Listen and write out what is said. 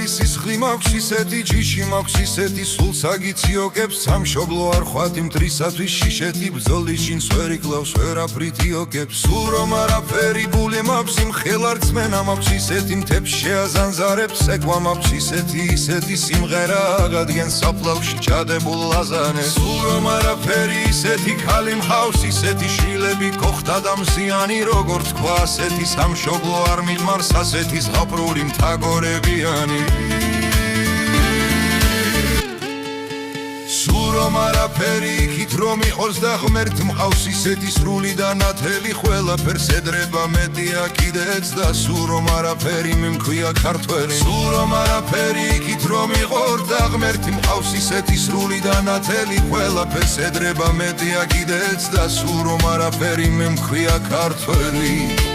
არის სისხლი მაქვს ისეთი ჯიში მაქვს ისეთი სულ საგიციოკებს სამშობლო არ ხვათი მტრისათვის შიშეთი ბრძოლის შინს ვერ იკლავს ვერაფრით იოკებს სულ რომ არაფერი გული მაქვს იმ ხელარწმენა მაქვს ისეთი მთებს შეაზანზარებს ეკვა მაქვს ისეთი სიმღერა აღადგენს საფლავში ჩადებულ ლაზანებს სულ რომ არაფერი ისეთი ქალი მყავს ისეთი შვილები გოხდა და მზიანი როგორ თქვა ასეთი სამშობლო არ მიღმარს ასეთი ზღაპრული მთაგორებიანი სულ რომ არაფერი იქით რომ იყოს და ღმერთ მყავს ისეთი სრული და ნათელი ყველაფერს ედრება მეტია კიდეც და სულ რომ არაფერი მე მქვია ქართველი სულ რომ არაფერი იქით რომ იყოს და ღმერთ მყავს ისეთი სრული და ნათელი ყველაფერს ედრება მეტია კიდეც და სულ რომ არაფერი მე მქვია ქართველი